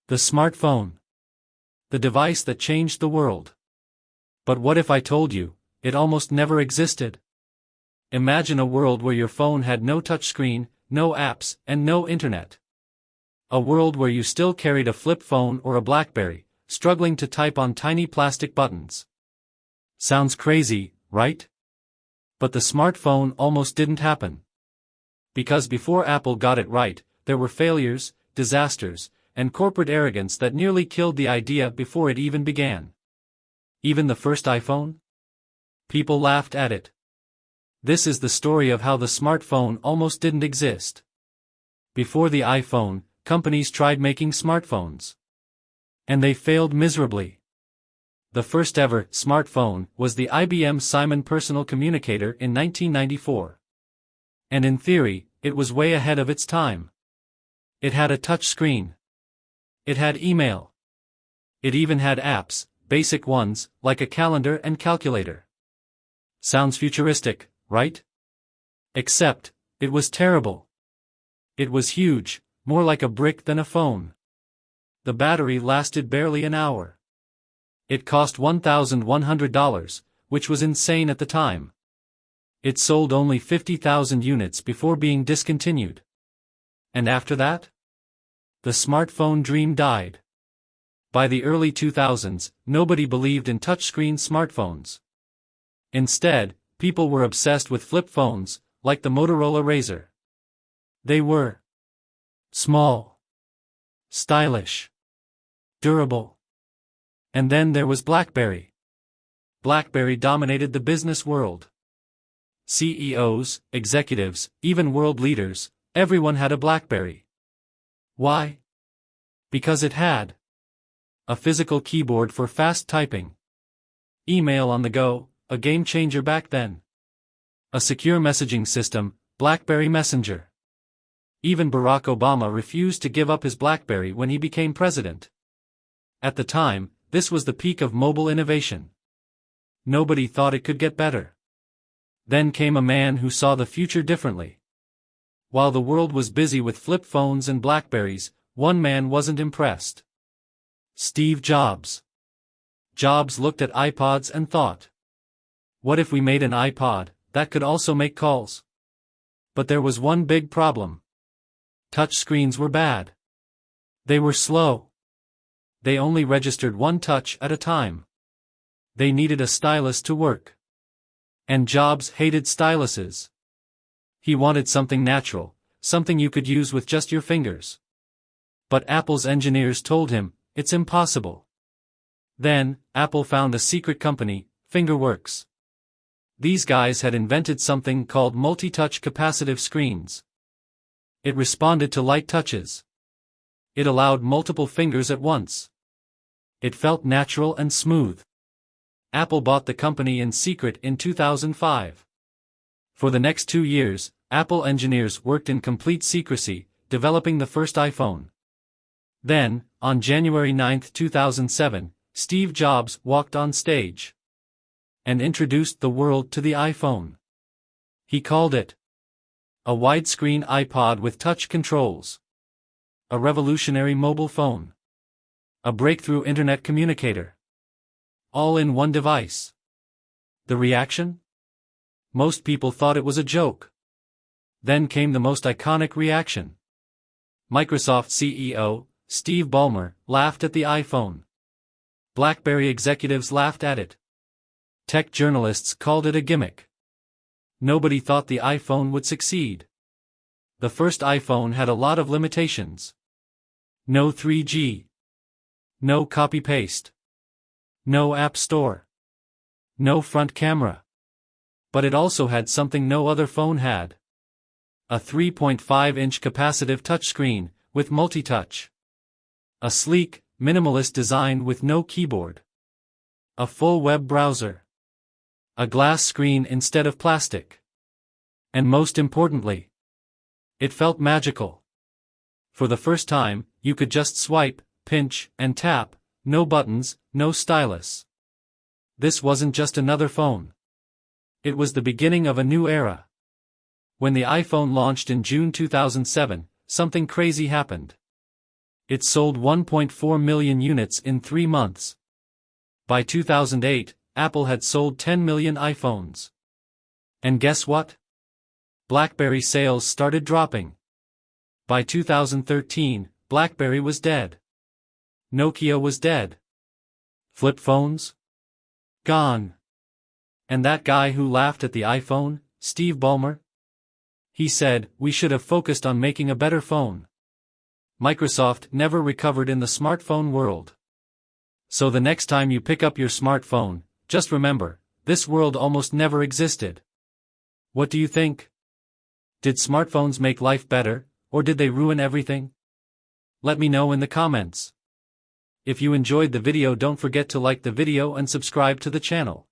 The smartphone. The device that changed the world. But what if I told you, it almost never existed? Imagine a world where your phone had no touchscreen, no apps, and no internet. A world where you still carried a flip phone or a BlackBerry, struggling to type on tiny plastic buttons. Sounds crazy, right? But the smartphone almost didn't happen. Because before Apple got it right, there were failures, disasters, and corporate arrogance that nearly killed the idea before it even began. Even the first iPhone? People laughed at it. This is the story of how the smartphone almost didn't exist. Before the iPhone, companies tried making smartphones. And they failed miserably. The first ever smartphone was the IBM Simon personal communicator in 1994. And in theory, it was way ahead of its time. It had a touch screen. It had email. It even had apps, basic ones, like a calendar and calculator. Sounds futuristic, right? Except, it was terrible. It was huge, more like a brick than a phone. The battery lasted barely an hour. It cost $1,100, which was insane at the time. It sold only 50,000 units before being discontinued. And after that? The smartphone dream died. By the early 2000s, nobody believed in touchscreen smartphones. Instead, people were obsessed with flip phones, like the Motorola Razr. They were small, stylish, durable. And then there was BlackBerry. BlackBerry dominated the business world. CEOs, executives, even world leaders, everyone had a BlackBerry. Why? Because it had a physical keyboard for fast typing, email on the go, a game changer back then, a secure messaging system, BlackBerry Messenger. Even Barack Obama refused to give up his BlackBerry when he became president. At the time, this was the peak of mobile innovation. Nobody thought it could get better. Then came a man who saw the future differently. While the world was busy with flip phones and BlackBerries, one man wasn't impressed. Steve Jobs. Jobs looked at iPods and thought, what if we made an iPod that could also make calls? But there was one big problem. Touch screens were bad. They were slow. They only registered one touch at a time. They needed a stylus to work. And Jobs hated styluses. He wanted something natural, something you could use with just your fingers. But Apple's engineers told him, it's impossible. Then, Apple found a secret company, Fingerworks. These guys had invented something called multi-touch capacitive screens. It responded to light touches. It allowed multiple fingers at once. It felt natural and smooth. Apple bought the company in secret in 2005. For the next 2 years, Apple engineers worked in complete secrecy, developing the first iPhone. Then, on January 9, 2007, Steve Jobs walked on stage and introduced the world to the iPhone. He called it a widescreen iPod with touch controls, a revolutionary mobile phone, a breakthrough internet communicator, all in one device. The reaction? Most people thought it was a joke. Then came the most iconic reaction. Microsoft CEO, Steve Ballmer, laughed at the iPhone. BlackBerry executives laughed at it. Tech journalists called it a gimmick. Nobody thought the iPhone would succeed. The first iPhone had a lot of limitations. No 3G. No copy-paste. No App Store. No front camera. But it also had something no other phone had. A 3.5-inch capacitive touchscreen, with multi-touch. A sleek, minimalist design with no keyboard. A full web browser. A glass screen instead of plastic. And most importantly, it felt magical. For the first time, you could just swipe, pinch, and tap, no buttons, no stylus. This wasn't just another phone. It was the beginning of a new era. When the iPhone launched in June 2007, something crazy happened. It sold 1.4 million units in 3 months. By 2008, Apple had sold 10 million iPhones. And guess what? BlackBerry sales started dropping. By 2013, BlackBerry was dead. Nokia was dead. Flip phones? Gone. And that guy who laughed at the iPhone, Steve Ballmer? He said, "We should have focused on making a better phone." Microsoft never recovered in the smartphone world. So the next time you pick up your smartphone, just remember, this world almost never existed. What do you think? Did smartphones make life better, or did they ruin everything? Let me know in the comments. If you enjoyed the video, don't forget to like the video and subscribe to the channel.